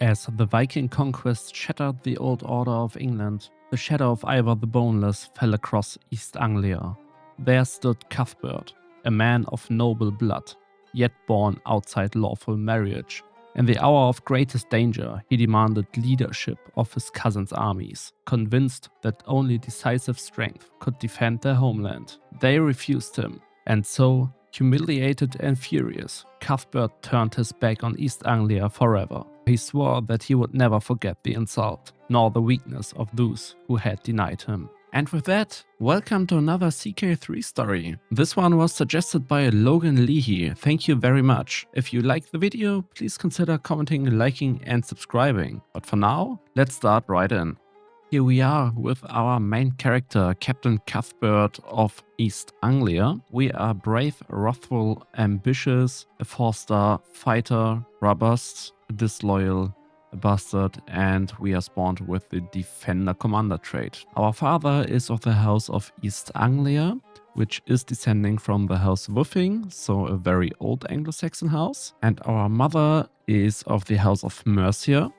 As the Viking conquest shattered the old order of England, the shadow of Ivar the Boneless fell across East Anglia. There stood Cuthbert, a man of noble blood, yet born outside lawful marriage. In the hour of greatest danger, he demanded leadership of his cousin's armies, convinced that only decisive strength could defend their homeland. They refused him, and so, humiliated and furious, Cuthbert turned his back on East Anglia forever. He swore that he would never forget the insult, nor the weakness of those who had denied him. And with that, welcome to another CK3 story. This one was suggested by Logan Leahy. Thank you very much. If you liked the video, please consider commenting, liking and subscribing. But for now, let's start right in. Here we are with our main character, Captain Cuthbert of East Anglia. We are brave, wrathful, ambitious, a 4-star fighter, robust, disloyal, a bastard, and we are spawned with the Defender Commander trait. Our father is of the House of East Anglia, which is descending from the House Woofing, so a very old Anglo-Saxon house. And our mother is of the House of Mercia,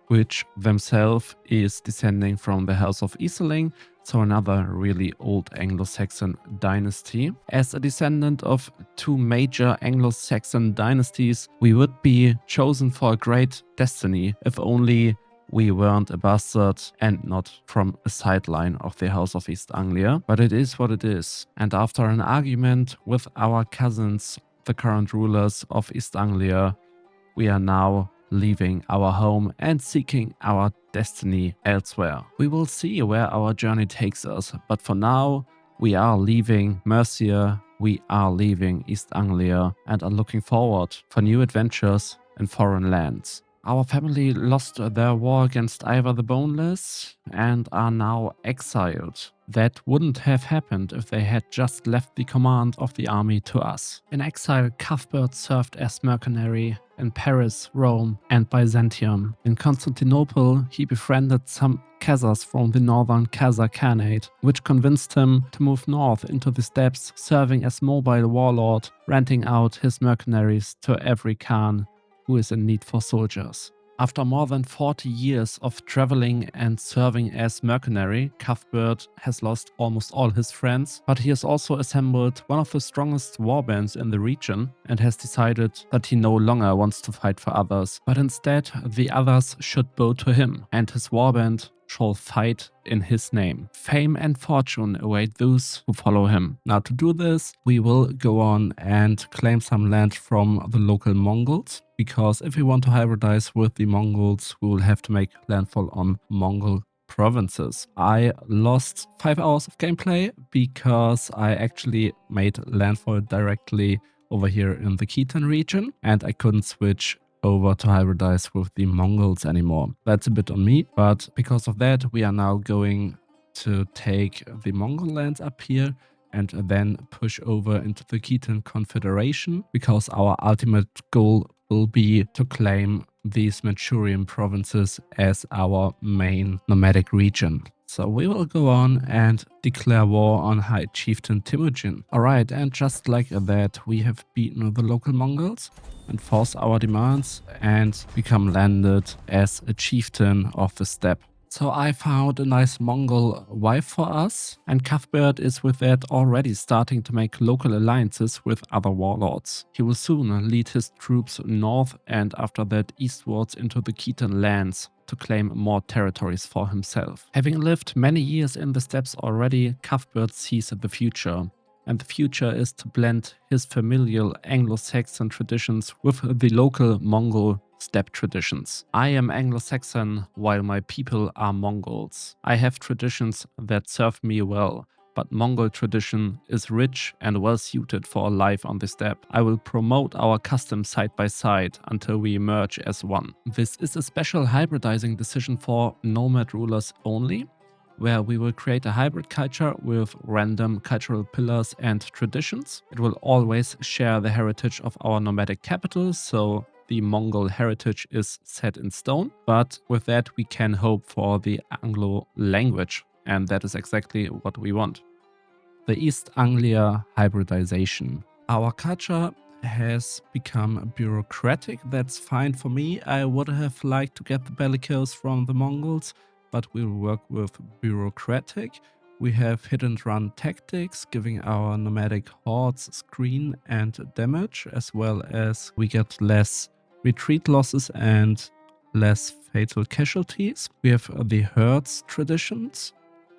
which themselves is descending from the House of Exiled, so another really old Anglo-Saxon dynasty. As a descendant of two major Anglo-Saxon dynasties, we would be chosen for a great destiny if only we weren't a bastard and not from a sideline of the House of East Anglia. But it is what it is. And after an argument with our cousins, the current rulers of East Anglia, we are now leaving our home and seeking our destiny elsewhere. We will see where our journey takes us, but for now, we are leaving Mercia, we are leaving East Anglia, and are looking forward for new adventures in foreign lands. Our family lost their war against Ivar the Boneless and are now exiled. That wouldn't have happened if they had just left the command of the army to us. In exile, Cuthbert served as mercenary in Paris, Rome and Byzantium. In Constantinople, he befriended some Khazars from the northern Khazar Khanate, which convinced him to move north into the steppes, serving as mobile warlord, renting out his mercenaries to every Khan who is in need for soldiers. After more than 40 years of traveling and serving as mercenary, Cuthbert has lost almost all his friends, but he has also assembled one of the strongest warbands in the region and has decided that he no longer wants to fight for others, but instead the others should bow to him, and his warband shall fight in his name. Fame and fortune await those who follow him. Now to do this, we will go on and claim some land from the local Mongols, because if we want to hybridize with the Mongols, we will have to make landfall on Mongol provinces. I lost 5 hours of gameplay because I actually made landfall directly over here in the Khitan region, and I couldn't switch over to hybridize with the Mongols anymore. That's a bit on me, but because of that, we are now going to take the Mongol lands up here and then push over into the Khitan Confederation, because our ultimate goal will be to claim these Manchurian provinces as our main nomadic region. So we will go on and declare war on High Chieftain Temujin. Alright, and just like that, we have beaten the local Mongols and forced our demands and become landed as a chieftain of the steppe. So I found a nice Mongol wife for us, and Cuthbert is with that already starting to make local alliances with other warlords. He will soon lead his troops north and after that eastwards into the Khitan lands to claim more territories for himself. Having lived many years in the steppes already, Cuthbert sees the future. And the future is to blend his familial Anglo-Saxon traditions with the local Mongol steppe traditions. I am Anglo-Saxon while my people are Mongols. I have traditions that serve me well, but Mongol tradition is rich and well suited for a life on the steppe. I will promote our customs side by side until we emerge as one. This is a special hybridizing decision for nomad rulers only, where we will create a hybrid culture with random cultural pillars and traditions. It will always share the heritage of our nomadic capital, so the Mongol heritage is set in stone, but with that we can hope for the Anglo language, and that is exactly what we want. The East Anglia hybridization. Our culture has become bureaucratic. That's fine for me. I would have liked to get the bellicose from the Mongols, but we'll work with bureaucratic. We have hit and run tactics, giving our nomadic hordes screen and damage, as well as we get less retreat losses and less fatal casualties. We have the herds traditions,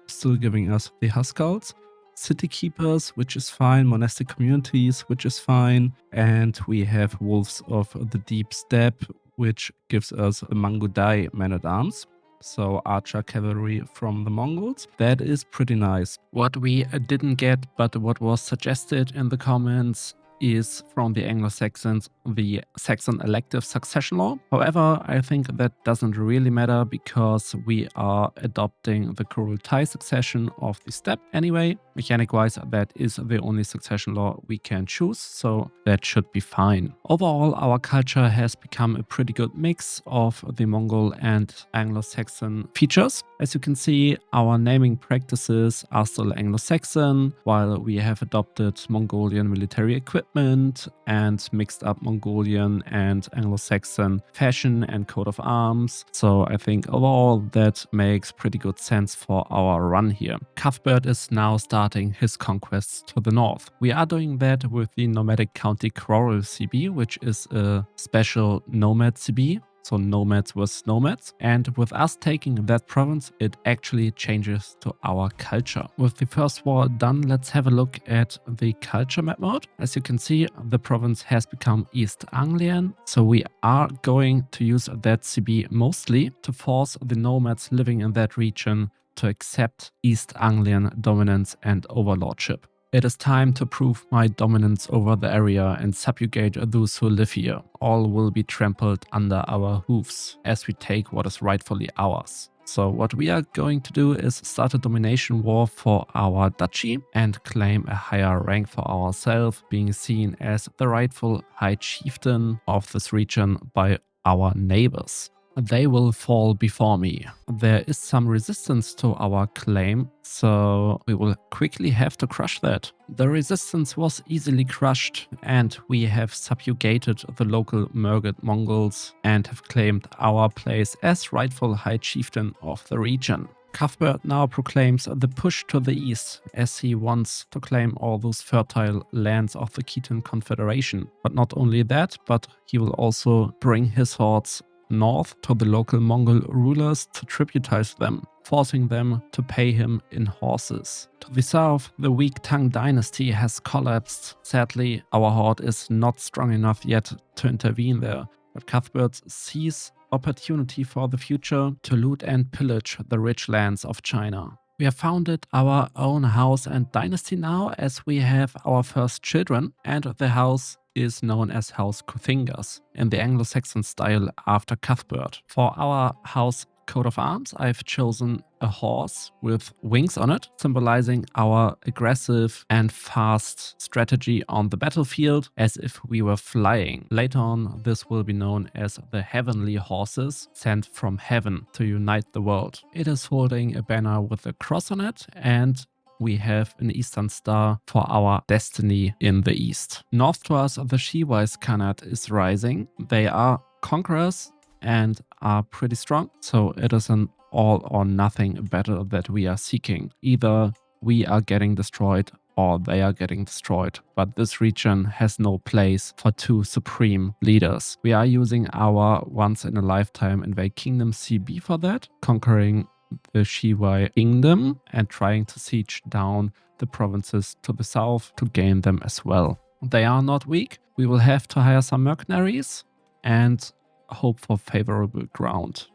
still giving us the Huskarls. City keepers, which is fine. Monastic communities, which is fine. And we have wolves of the deep steppe, which gives us the Mangudai man-at-arms. So archer cavalry from the Mongols. That is pretty nice. What we didn't get, but what was suggested in the comments, is from the Anglo-Saxons the Saxon elective succession law. However, I think that doesn't really matter because we are adopting the Kurultai succession of the steppe anyway. Mechanic-wise, that is the only succession law we can choose, so that should be fine. Overall, our culture has become a pretty good mix of the Mongol and Anglo-Saxon features. As you can see, our naming practices are still Anglo-Saxon, while we have adopted Mongolian military equipment and mixed up Mongolian and Anglo-Saxon fashion and coat of arms. So I think overall that makes pretty good sense for our run here. Cuthbert is now starting his conquests to the north. We are doing that with the nomadic county Quarrel CB, which is a special nomad CB. So nomads was nomads, and with us taking that province, it actually changes to our culture. With the first war done, let's have a look at the culture map mode. As you can see, the province has become East Anglian, so we are going to use that CB mostly to force the nomads living in that region to accept East Anglian dominance and overlordship. It is time to prove my dominance over the area and subjugate those who live here. All will be trampled under our hoofs as we take what is rightfully ours. So what we are going to do is start a domination war for our duchy and claim a higher rank for ourselves, being seen as the rightful high chieftain of this region by our neighbors. They will fall before me. There is some resistance to our claim, so we will quickly have to crush that. The resistance was easily crushed, and we have subjugated the local Murgid Mongols and have claimed our place as rightful high chieftain of the region. Cuthbert now proclaims the push to the east, as he wants to claim all those fertile lands of the Khitan Confederation. But not only that, but he will also bring his hordes north to the local Mongol rulers to tributize them, forcing them to pay him in horses. To the south, the weak Tang dynasty has collapsed. Sadly, our horde is not strong enough yet to intervene there, but Cuthbert sees opportunity for the future to loot and pillage the rich lands of China. We have founded our own house and dynasty now, as we have our first children, and the house is known as House Cuthingas in the Anglo-Saxon style after Cuthbert. For our house coat of arms, I've chosen a horse with wings on it, symbolizing our aggressive and fast strategy on the battlefield, as if we were flying. Later on, this will be known as the heavenly horses sent from heaven to unite the world. It is holding a banner with a cross on it, and we have an eastern star for our destiny in the east. North to us, the Shiwais Khanate is rising. They are conquerors and are pretty strong, so it is an all or nothing battle that we are seeking. Either we are getting destroyed or they are getting destroyed, but this region has no place for two supreme leaders. We are using our once-in-a-lifetime Invade Kingdom CB for that, conquering the Shiwai Kingdom and trying to siege down the provinces to the south to gain them as well. They are not weak. We will have to hire some mercenaries and hope for favorable ground.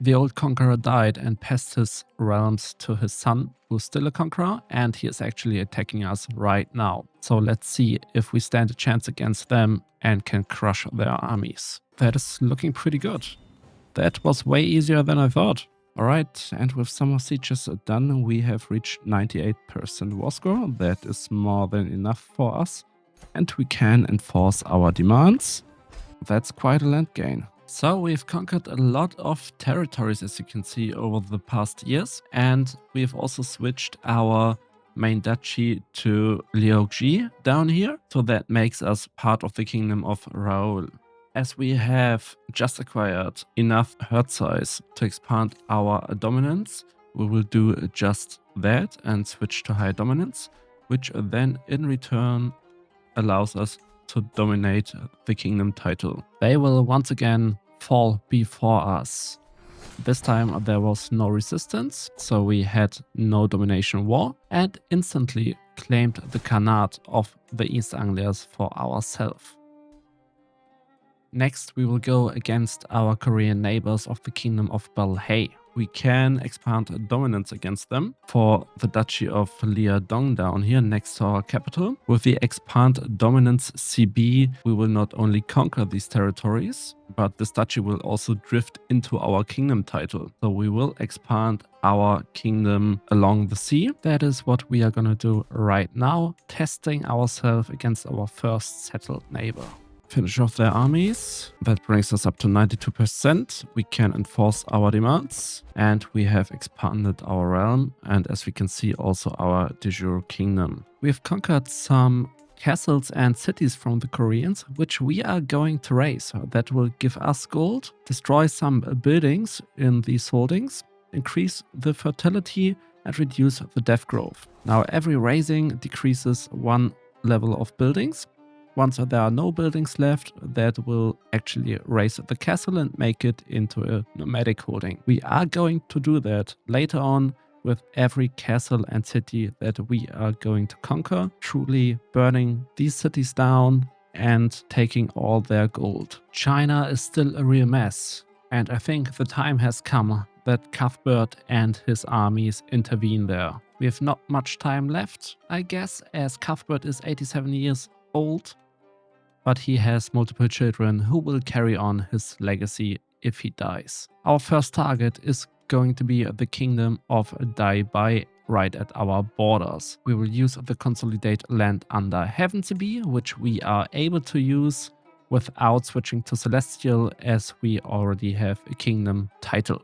The old conqueror died and passed his realms to his son, who's still a conqueror, and he is actually attacking us right now. So let's see if we stand a chance against them and can crush their armies. That is looking pretty good. That was way easier than I thought. Alright, and with summer sieges done, we have reached 98% war score. That is more than enough for us. And we can enforce our demands. That's quite a land gain. So we've conquered a lot of territories, as you can see, over the past years. And we've also switched our main duchy to Liuji down here. So that makes us part of the kingdom of Raoul. As we have just acquired enough herd size to expand our dominance, we will do just that and switch to high dominance, which then in return allows us to dominate the kingdom title. They will once again fall before us. This time there was no resistance, so we had no domination war and instantly claimed the Khanate of the East Anglias for ourselves. Next we will go against our Korean neighbors of the Kingdom of Balhae. We can expand dominance against them for the Duchy of Liaodong down here next to our capital. With the expand dominance CB, we will not only conquer these territories, but this duchy will also drift into our kingdom title. So we will expand our kingdom along the sea. That is what we are gonna do right now, testing ourselves against our first settled neighbor. Finish off their armies. That brings us up to 92%. We can enforce our demands and we have expanded our realm and as we can see also our de jure kingdom. We have conquered some castles and cities from the Koreans, which we are going to raise. That will give us gold, destroy some buildings in these holdings, increase the fertility and reduce the death growth. Now every raising decreases one level of buildings. Once there are no buildings left, that will actually raise the castle and make it into a nomadic holding. We are going to do that later on with every castle and city that we are going to conquer, truly burning these cities down and taking all their gold. China is still a real mess, and I think the time has come that Cuthbert and his armies intervene there. We have not much time left, I guess, as Cuthbert is 87 years old. But he has multiple children who will carry on his legacy if he dies. Our first target is going to be the kingdom of Dai Bai right at our borders. We will use the consolidate land under Heaven to be, which we are able to use without switching to Celestial as we already have a kingdom title.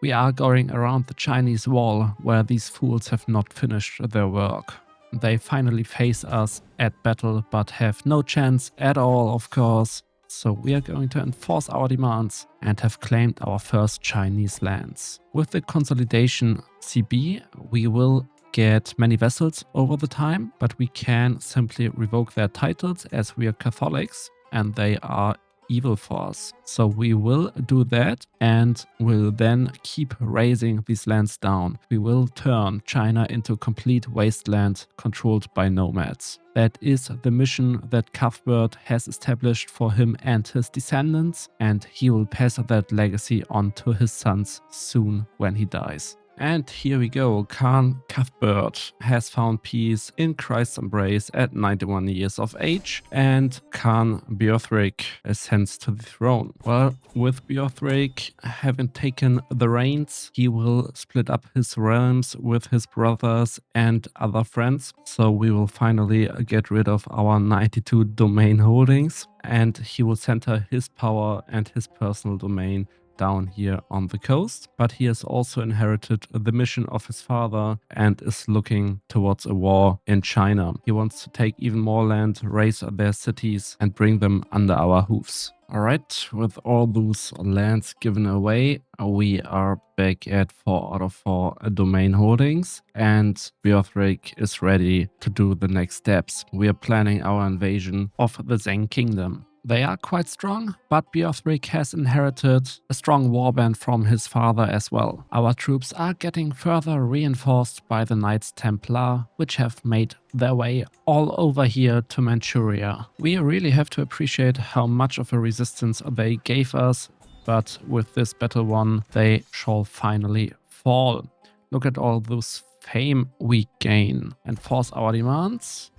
We are going around the Chinese wall where these fools have not finished their work. They finally face us at battle, but have no chance at all, of course. So we are going to enforce our demands and have claimed our first Chinese lands. With the consolidation CB, we will get many vassals over the time, but we can simply revoke their titles as we are Catholics and they are evil for us. So we will do that and will then keep raising these lands down. We will turn China into a complete wasteland controlled by nomads. That is the mission that Cuthbert has established for him and his descendants, and he will pass that legacy on to his sons soon when he dies. And here we go, Khan Cuthbert has found peace in Christ's embrace at 91 years of age, and Khan Beorthric ascends to the throne. Well, with Beorthric having taken the reins, he will split up his realms with his brothers and other friends, so we will finally get rid of our 92 domain holdings, and he will center his power and his personal domain down here on the coast, but he has also inherited the mission of his father and is looking towards a war in China. He wants to take even more land, raise their cities and bring them under our hoofs. Alright, with all those lands given away, we are back at 4 out of 4 domain holdings and Beorthric is ready to do the next steps. We are planning our invasion of the Zheng Kingdom. They are quite strong, but Beorthric has inherited a strong warband from his father as well. Our troops are getting further reinforced by the Knights Templar, which have made their way all over here to Manchuria. We really have to appreciate how much of a resistance they gave us, but with this battle won, they shall finally fall. Look at all those fame we gain. Enforce our demands.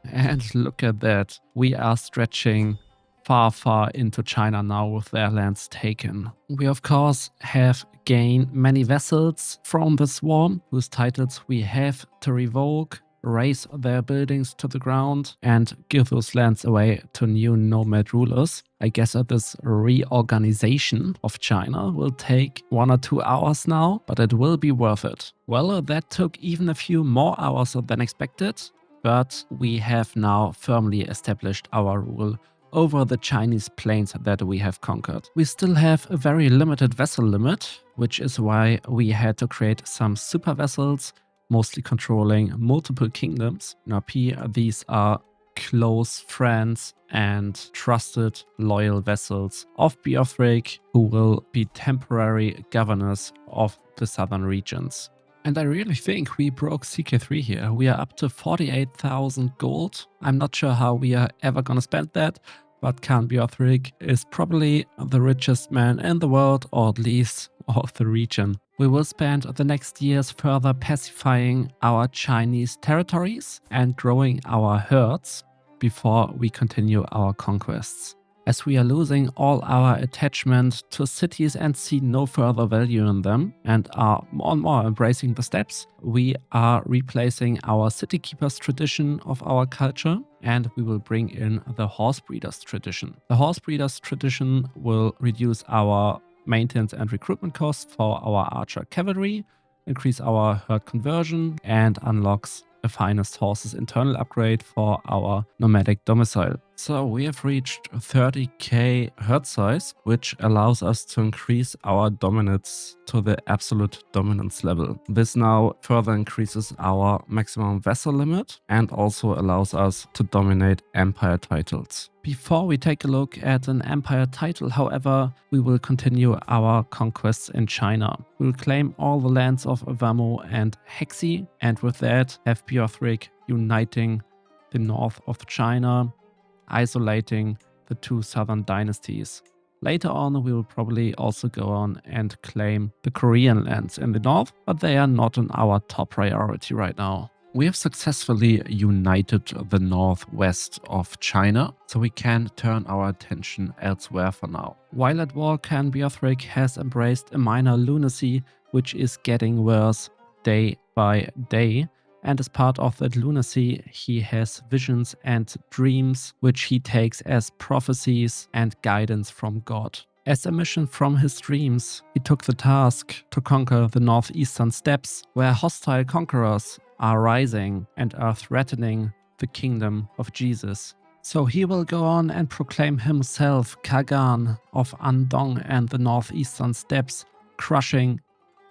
And look at that. We are stretching far into China now with their lands taken. We of course have gained many vassals from this war, whose titles we have to revoke raise their buildings to the ground, and give those lands away to new nomad rulers. I guess that this reorganization of China will take 1 or 2 hours now, but it will be worth it. Well, that took even a few more hours than expected, but we have now firmly established our rule over the Chinese plains that we have conquered. We still have a very limited vessel limit, which is why we had to create some super vessels, mostly controlling multiple kingdoms. In RP, these are close friends and trusted loyal vassals of Beorthric, who will be temporary governors of the southern regions. And I really think we broke CK3 here. We are up to 48,000 gold. I'm not sure how we are ever gonna spend that, but Khan Beorthric is probably the richest man in the world, or at least of the region. We will spend the next years further pacifying our Chinese territories and growing our herds before we continue our conquests. As we are losing all our attachment to cities and see no further value in them and are more and more embracing the steppes, we are replacing our city keepers tradition of our culture, and we will bring in the horse breeders tradition. The horse breeders tradition will reduce our maintenance and recruitment costs for our archer cavalry, increase our herd conversion, and unlocks the finest horses internal upgrade for our nomadic domicile. So we have reached 30k herd size, which allows us to increase our dominance to the absolute dominance level. This now further increases our maximum vessel limit and also allows us to dominate empire titles. Before we take a look at an empire title, however, we will continue our conquests in China. We'll claim all the lands of Vamo and Hexi, and with that have Beorthric uniting the north of China, isolating the 2 southern dynasties. Later on, we will probably also go on and claim the Korean lands in the north, but they are not on our top priority right now. We have successfully united the northwest of China, so we can turn our attention elsewhere for now. While at war, Khan Beorthric has embraced a minor lunacy, which is getting worse day by day. And as part of that lunacy, he has visions and dreams, which he takes as prophecies and guidance from God. As a mission from his dreams, he took the task to conquer the northeastern steppes, where hostile conquerors are rising and are threatening the kingdom of Jesus. So he will go on and proclaim himself Kagan of Andong and the northeastern steppes, crushing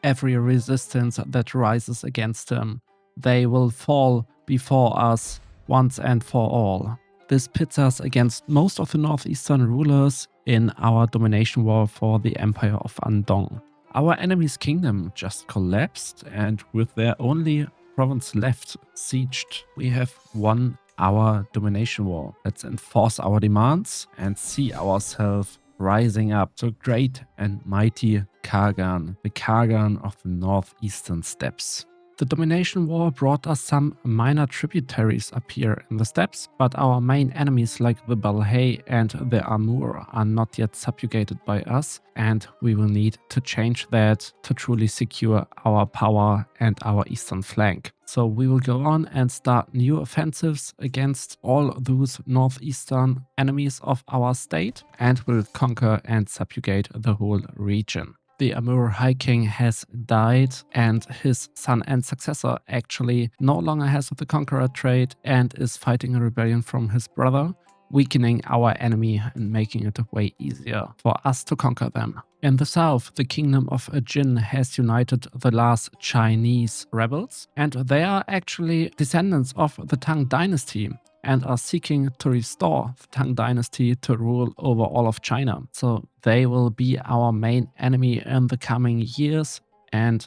every resistance that rises against him. They will fall before us once and for all. This pits us against most of the northeastern rulers in our domination war for the Empire of Andong. Our enemy's kingdom just collapsed, and with their only province left sieged, we have won our domination war. Let's enforce our demands and see ourselves rising up to great and mighty Kagan, the Kagan of the northeastern steppes. The domination war brought us some minor tributaries up here in the steppes, but our main enemies like the Balhae and the Amur are not yet subjugated by us, and we will need to change that to truly secure our power and our eastern flank. So we will go on and start new offensives against all those northeastern enemies of our state, and will conquer and subjugate the whole region. The Amur High King has died, and his son and successor actually no longer has the conqueror trait and is fighting a rebellion from his brother, weakening our enemy and making it way easier for us to conquer them. In the south, the kingdom of Jin has united the last Chinese rebels, and they are actually descendants of the Tang dynasty and are seeking to restore the Tang dynasty to rule over all of China. So they will be our main enemy in the coming years and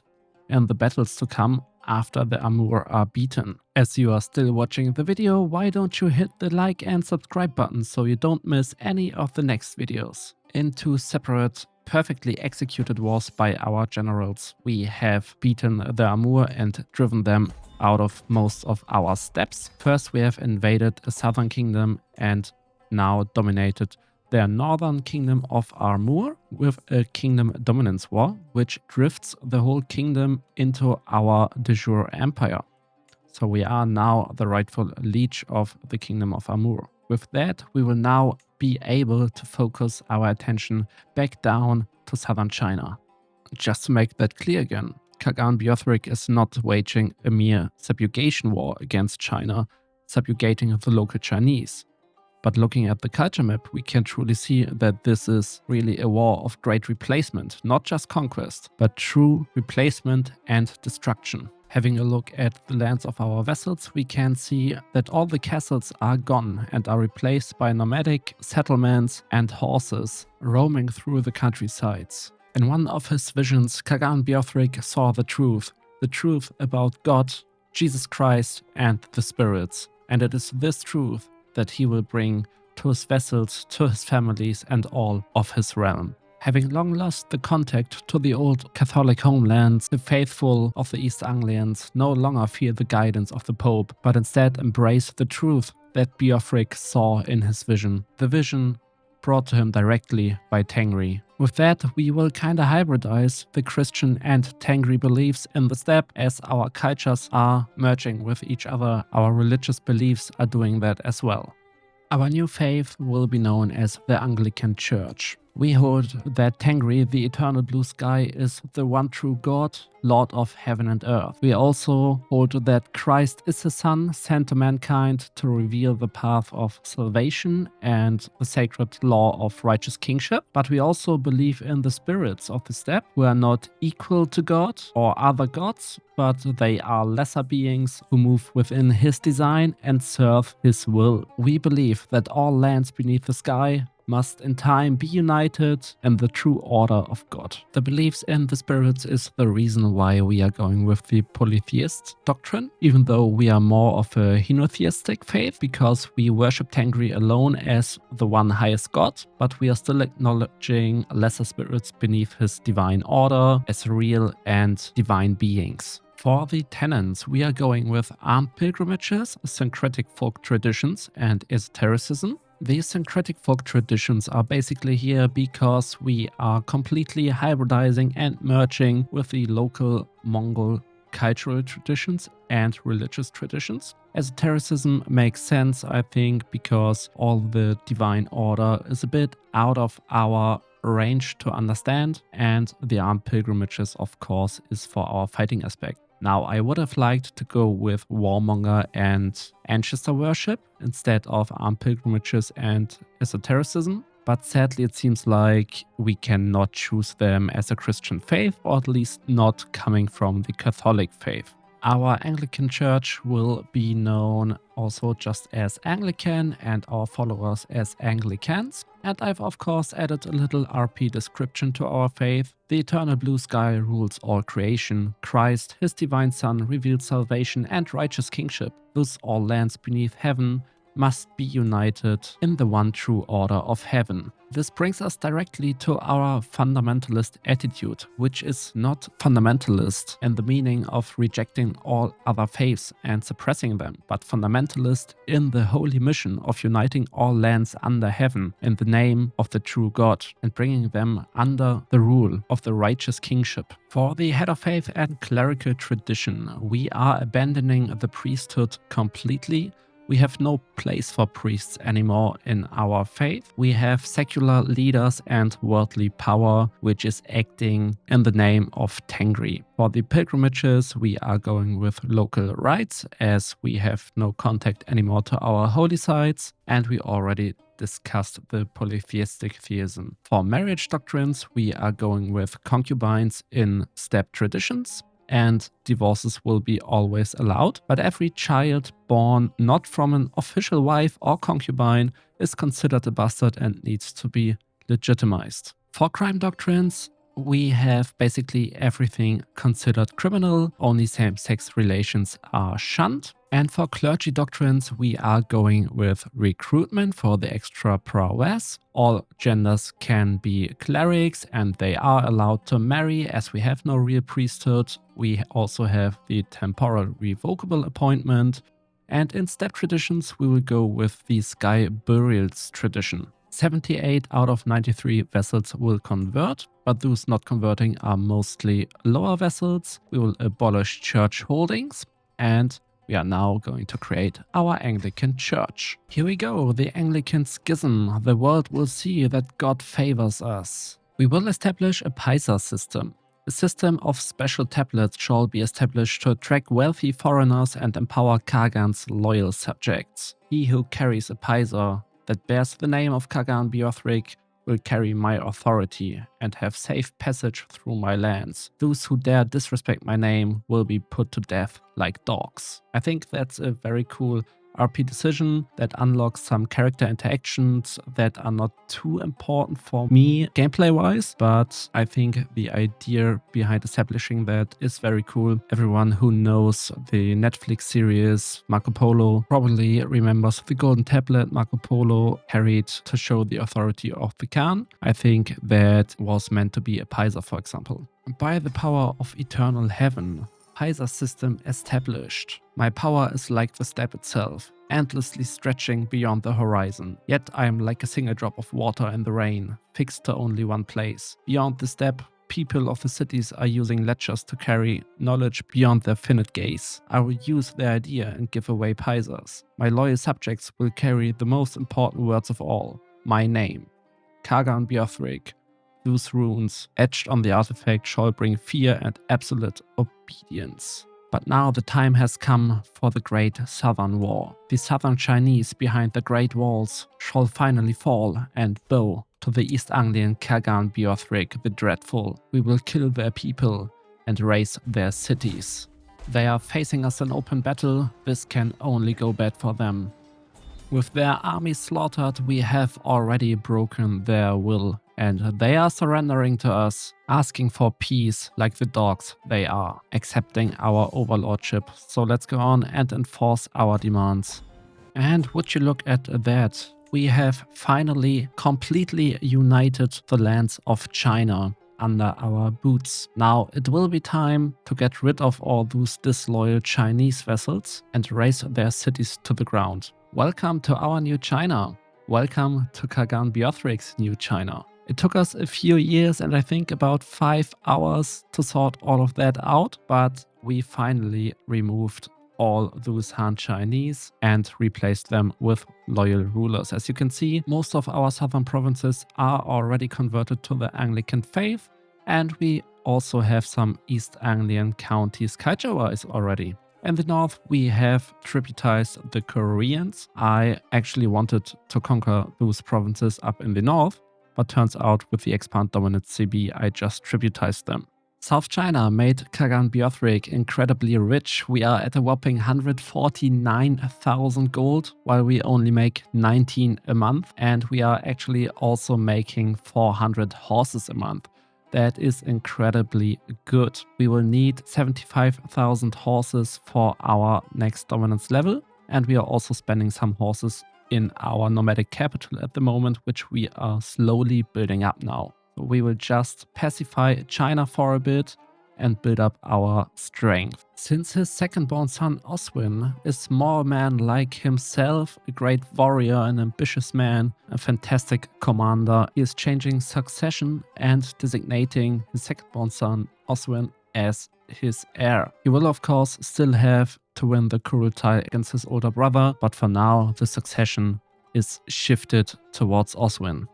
in the battles to come after the Amur are beaten. As you are still watching the video, why don't you hit the like and subscribe button so you don't miss any of the next videos. In 2 separate perfectly executed wars by our generals, we have beaten the Amur and driven them out of most of our steppes. First, we have invaded a southern kingdom and now dominated their northern kingdom of Amur with a kingdom dominance war, which drifts the whole kingdom into our de jure empire. So we are now the rightful liege of the Kingdom of Amur. With that, we will now be able to focus our attention back down to southern China. Just to make that clear again, Khagan Beothric is not waging a mere subjugation war against China, subjugating the local Chinese. But looking at the culture map, we can truly see that this is really a war of great replacement, not just conquest, but true replacement and destruction. Having a look at the lands of our vassals, we can see that all the castles are gone and are replaced by nomadic settlements and horses roaming through the countrysides. In one of his visions, Khagan Beothric saw the truth about God, Jesus Christ, and the spirits. And it is this truth that he will bring to his vassals, to his families, and all of his realm. Having long lost the contact to the old Catholic homelands, the faithful of the East Anglians no longer fear the guidance of the Pope, but instead embrace the truth that Beothric saw in his vision. The vision brought to him directly by Tengri. With that, we will kinda hybridize the Christian and Tengri beliefs in the steppe, as our cultures are merging with each other. Our religious beliefs are doing that as well. Our new faith will be known as the Anglican Church. We hold that Tengri, the eternal blue sky, is the one true God, Lord of heaven and earth. We also hold that Christ is his Son, sent to mankind to reveal the path of salvation and the sacred law of righteous kingship. But we also believe in the spirits of the steppe, who are not equal to God or other gods, but they are lesser beings who move within his design and serve his will. We believe that all lands beneath the sky must in time be united in the true order of God. The beliefs in the spirits is the reason why we are going with the polytheist doctrine, even though we are more of a henotheistic faith, because we worship Tengri alone as the one highest God, but we are still acknowledging lesser spirits beneath his divine order as real and divine beings. For the tenets, we are going with armed pilgrimages, syncretic folk traditions, and esotericism. These syncretic folk traditions are basically here because we are completely hybridizing and merging with the local Mongol cultural traditions and religious traditions. Esotericism makes sense, I think, because all the divine order is a bit out of our range to understand, and the armed pilgrimages, of course, is for our fighting aspect. Now, I would have liked to go with warmonger and ancestor worship instead of armed pilgrimages and esotericism, but sadly it seems like we cannot choose them as a Christian faith, or at least not coming from the Catholic faith. Our Anglican Church will be known also just as Anglican and our followers as Anglicans. And I've of course added a little RP description to our faith. The eternal blue sky rules all creation. Christ, his divine Son, revealed salvation and righteous kingship. Thus all lands beneath heaven must be united in the one true order of heaven. This brings us directly to our fundamentalist attitude, which is not fundamentalist in the meaning of rejecting all other faiths and suppressing them, but fundamentalist in the holy mission of uniting all lands under heaven in the name of the true God and bringing them under the rule of the righteous kingship. For the head of faith and clerical tradition, we are abandoning the priesthood completely. We have no place for priests anymore in our faith. We have secular leaders and worldly power, which is acting in the name of Tengri. For the pilgrimages, we are going with local rites, as we have no contact anymore to our holy sites, and we already discussed the polytheistic theism. For marriage doctrines, we are going with concubines in steppe traditions, and divorces will be always allowed, but every child born not from an official wife or concubine is considered a bastard and needs to be legitimized. For crime doctrines, we have basically everything considered criminal, only same-sex relations are shunned. And for clergy doctrines, we are going with recruitment for the extra prowess. All genders can be clerics and they are allowed to marry, as we have no real priesthood. We also have the temporal revocable appointment. And in steppe traditions, we will go with the sky burials tradition. 78 out of 93 vessels will convert, but those not converting are mostly lower vessels. We will abolish church holdings, and We are now going to create our Anglican Church. Here we go, the Anglican Schism. The world will see that God favors us. We will establish a Paisa system. A system of special tablets shall be established to attract wealthy foreigners and empower Kagan's loyal subjects. He who carries a Paisa that bears the name of Kagan Bjorthric will carry my authority and have safe passage through my lands. Those who dare disrespect my name will be put to death like dogs. I think that's a very cool RP decision that unlocks some character interactions that are not too important for me gameplay-wise, but I think the idea behind establishing that is very cool. Everyone who knows the Netflix series Marco Polo probably remembers the golden tablet Marco Polo carried to show the authority of the Khan. I think that was meant to be a Paisa, for example. By the power of eternal heaven, Paisa system established. My power is like the steppe itself, endlessly stretching beyond the horizon. Yet I am like a single drop of water in the rain, fixed to only one place. Beyond the steppe, people of the cities are using ledgers to carry knowledge beyond their finite gaze. I will use their idea and give away Paisas. My loyal subjects will carry the most important words of all, my name, Kagan Bjorthric. Those runes etched on the artifact shall bring fear and absolute obedience. But now the time has come for the Great Southern War. The Southern Chinese behind the Great Walls shall finally fall and bow to the East Anglian Kagan Bjorthric the Dreadful. We will kill their people and raze their cities. They are facing us in open battle. This can only go bad for them. With their army slaughtered, we have already broken their will, and they are surrendering to us, asking for peace like the dogs they are, accepting our overlordship. So let's go on and enforce our demands. And would you look at that? We have finally completely united the lands of China under our boots. Now it will be time to get rid of all those disloyal Chinese vassals and raze their cities to the ground. Welcome to our new China. Welcome to Kagan Bjorthric's new China. It took us a few years and I think about 5 hours to sort all of that out, but we finally removed all those Han Chinese and replaced them with loyal rulers. As you can see, most of our southern provinces are already converted to the Anglican faith, and we also have some East Anglian counties culture-wise already. In the north, we have tributized the Koreans. I actually wanted to conquer those provinces up in the north, but turns out with the expand dominant CB, I just tributized them. South China made Kagan Bjorthric incredibly rich. We are at a whopping 149,000 gold, while we only make 19 a month. And we are actually also making 400 horses a month. That is incredibly good. We will need 75,000 horses for our next dominance level. And we are also spending some horses in our nomadic capital at the moment, which we are slowly building up now. We will just pacify China for a bit and build up our strength. Since his second-born son Oswin is a small man like himself, a great warrior, an ambitious man, a fantastic commander, he is changing succession and designating his second-born son Oswin as his heir. He will of course still have to win the Kurultai against his older brother, but for now the succession is shifted towards Oswin.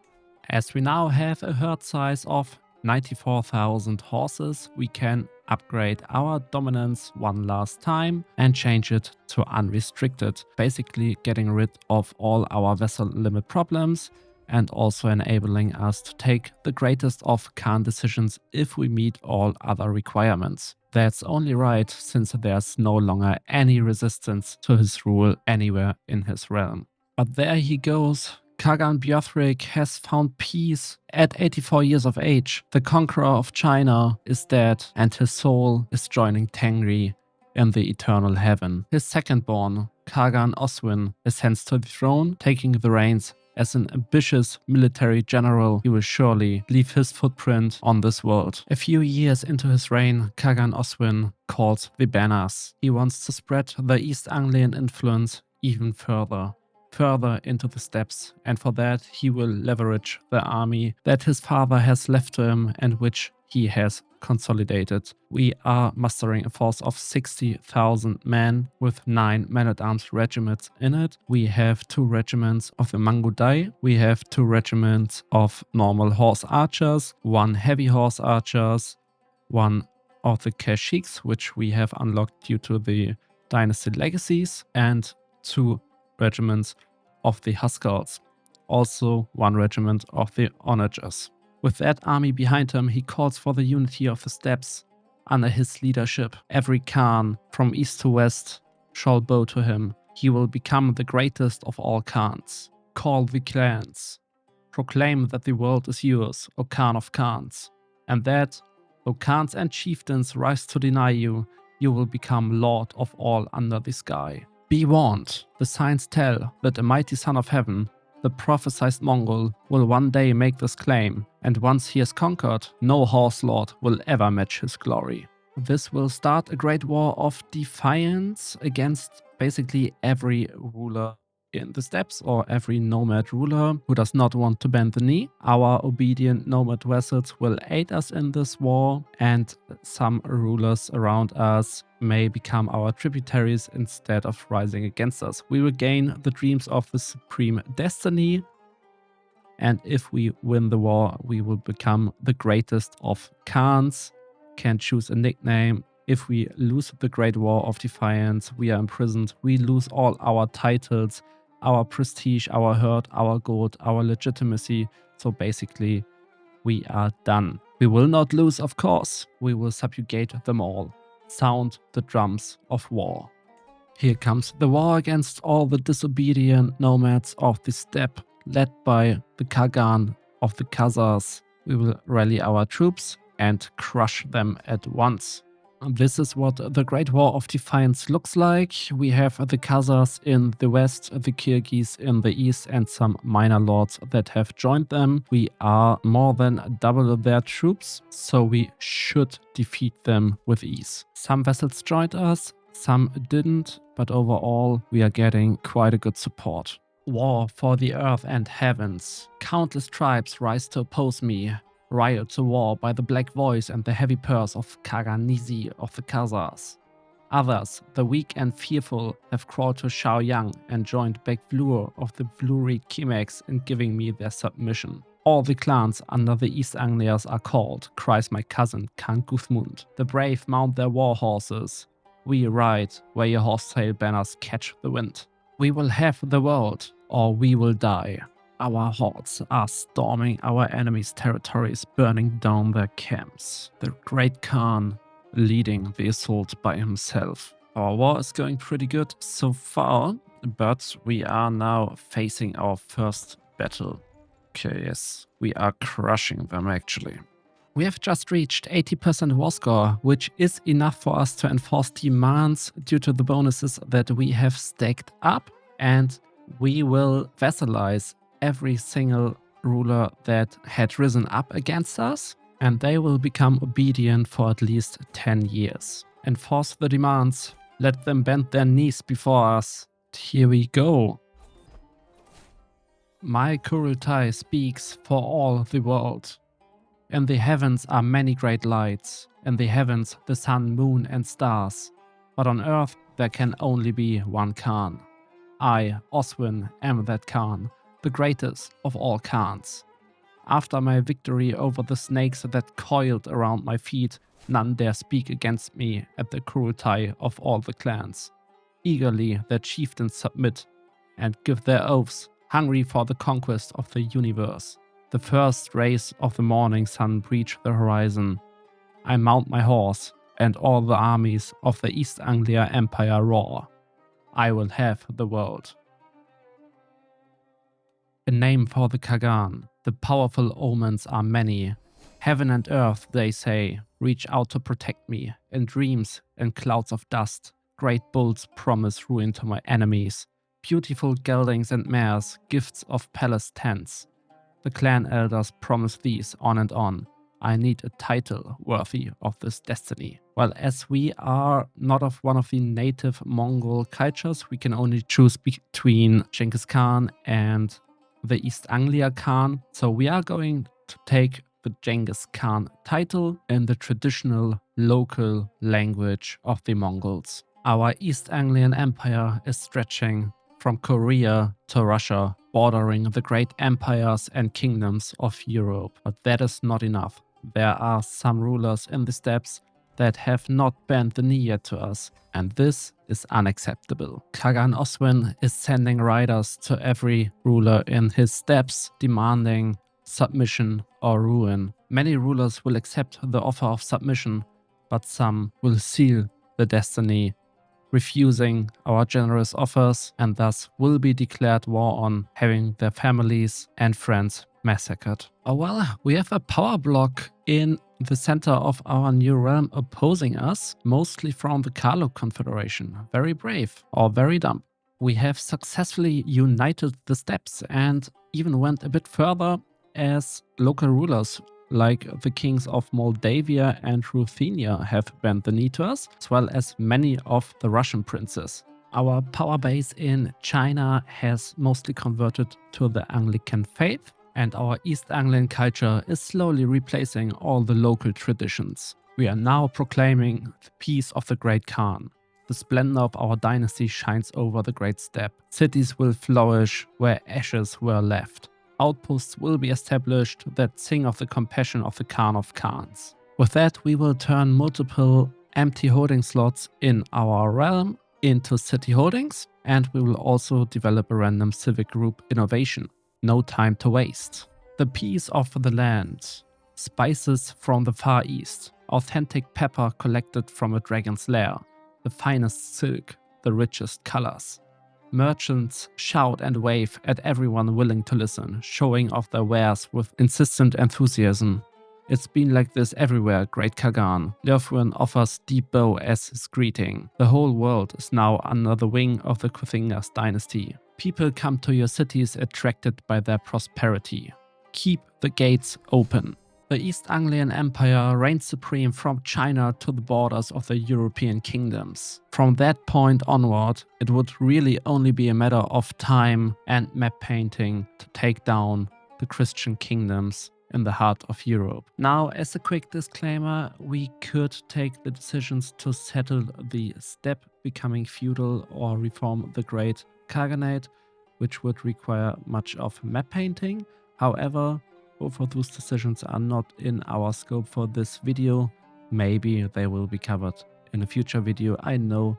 As we now have a herd size of 94,000 horses, we can upgrade our dominance one last time and change it to unrestricted, basically getting rid of all our vassal limit problems and also enabling us to take the greatest of Khan decisions if we meet all other requirements. That's only right, since there's no longer any resistance to his rule anywhere in his realm. But there he goes. Kagan Bjorthric has found peace at 84 years of age. The conqueror of China is dead and his soul is joining Tengri in the eternal heaven. His second-born, Kagan Oswin, ascends to the throne, taking the reins. As an ambitious military general, he will surely leave his footprint on this world. A few years into his reign, Kagan Oswin calls the banners. He wants to spread the East Anglian influence even further. further into the steppes, and for that he will leverage the army that his father has left to him and which he has consolidated. We are mustering a force of 60,000 men with 9 men-at-arms regiments in it. We have 2 regiments of the Mangudai. We have 2 regiments of normal horse archers, 1 heavy horse archers, 1 of the Kashyyyks, which we have unlocked due to the dynasty legacies, and 2 regiments of the Huskars. Also 1 regiment of the Onagers. With that army behind him, he calls for the unity of the steppes. Under his leadership, every Khan from east to west shall bow to him. He will become the greatest of all Khans. Call the clans. Proclaim that the world is yours, O Khan of Khans, and that, though Khans and chieftains rise to deny you, you will become lord of all under the sky. Be warned, the signs tell that a mighty son of heaven, the prophesied Mongol, will one day make this claim, and once he has conquered, no horse lord will ever match his glory. This will start a great war of defiance against basically every ruler in the steppes, or every nomad ruler who does not want to bend the knee. Our obedient nomad vassals will aid us in this war, and some rulers around us may become our tributaries instead of rising against us. We will gain the dreams of the supreme destiny, and if we win the war, we will become the greatest of Khans, can choose a nickname. If we lose the Great War of Defiance, we are imprisoned, we lose all our titles, our prestige, our herd, our gold, our legitimacy. So basically, we are done. We will not lose, of course. We will subjugate them all. Sound the drums of war. Here comes the war against all the disobedient nomads of the steppe, led by the Kagan of the Khazars. We will rally our troops and crush them at once. This is what the Great War of Defiance looks like. We have the Khazars in the west, the Kyrgyz in the east, and some minor lords that have joined them. We are more than double their troops, so we should defeat them with ease. Some vessels joined us, some didn't, but overall we are getting quite a good support. War for the earth and heavens. Countless tribes rise to oppose me. Riot to war by the black voice and the heavy purse of Kaganizi of the Khazars. Others, the weak and fearful, have crawled to Shaoyang and joined Bekvlur of the Vluri Kimeks in giving me their submission. All the clans under the East Anglias are called, cries my cousin Khan Guthmund. The brave mount their war horses. We ride where your horsetail banners catch the wind. We will have the world, or we will die. Our hordes are storming our enemies' territories, burning down their camps. The great Khan leading the assault by himself. Our war is going pretty good so far, but we are now facing our first battle. Okay, yes, we are crushing them actually. We have just reached 80% war score, which is enough for us to enforce demands due to the bonuses that we have stacked up, and we will vassalize every single ruler that had risen up against us, and they will become obedient for at least 10 years. Enforce the demands, let them bend their knees before us. Here we go. My Kurultai speaks for all the world. In the heavens are many great lights, in the heavens the sun, moon and stars, but on earth there can only be one Khan. I, Oswin, am that Khan, the greatest of all Khans. After my victory over the snakes that coiled around my feet, none dare speak against me at the Kurultai of all the clans. Eagerly their chieftains submit and give their oaths, hungry for the conquest of the universe. The first rays of the morning sun breach the horizon. I mount my horse, and all the armies of the East Anglia Empire roar. I will have the world. A name for the Kagan. The powerful omens are many. Heaven and earth, they say, reach out to protect me. In dreams, in clouds of dust, great bulls promise ruin to my enemies. Beautiful geldings and mares, gifts of palace tents. The clan elders promise these on and on. I need a title worthy of this destiny. Well, as we are not of one of the native Mongol cultures, we can only choose between Genghis Khan and the East Anglia Khan. So we are going to take the Genghis Khan title in the traditional local language of the Mongols. Our East Anglian Empire is stretching from Korea to Russia, bordering the great empires and kingdoms of Europe. But that is not enough. There are some rulers in the steppes that have not bent the knee yet to us, and this is unacceptable. Khagan Oswin is sending riders to every ruler in his steppes, demanding submission or ruin. Many rulers will accept the offer of submission, but some will seal the destiny, refusing our generous offers, and thus will be declared war on, having their families and friends massacred. Oh well, we have a power block in the center of our new realm opposing us, mostly from the Carlo Confederation. Very brave or very dumb. We have successfully united the steppes and even went a bit further, as local rulers like the kings of Moldavia and Ruthenia have bent the knee to us, as well as many of the Russian princes. Our power base in China has mostly converted to the Anglican faith, and our East Anglian culture is slowly replacing all the local traditions. We are now proclaiming the peace of the Great Khan. The splendor of our dynasty shines over the Great Steppe. Cities will flourish where ashes were left. Outposts will be established that sing of the compassion of the Khan of Khans. With that, we will turn multiple empty holding slots in our realm into city holdings, and we will also develop a random civic group innovation. No time to waste. The peace of the land, spices from the Far East, authentic pepper collected from a dragon's lair, the finest silk, the richest colors. Merchants shout and wave at everyone willing to listen, showing off their wares with insistent enthusiasm. It's been like this everywhere, Great Khagan. Leofwin offers deep bow as his greeting. The whole world is now under the wing of the Kuthingas dynasty. People come to your cities attracted by their prosperity. Keep the gates open. The East Anglian Empire reigned supreme from China to the borders of the European kingdoms. From that point onward, it would really only be a matter of time and map painting to take down the Christian kingdoms in the heart of Europe. Now, as a quick disclaimer, we could take the decisions to settle the steppe, becoming feudal, or reform the Great Khaganate, which would require much of map painting. However, both of those decisions are not in our scope for this video. Maybe they will be covered in a future video. I know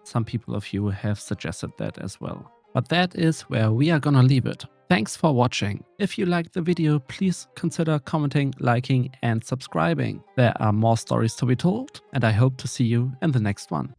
some people of you have suggested that as well. But that is where we are gonna leave it. Thanks for watching. If you liked the video, please consider commenting, liking and subscribing. There are more stories to be told, and I hope to see you in the next one.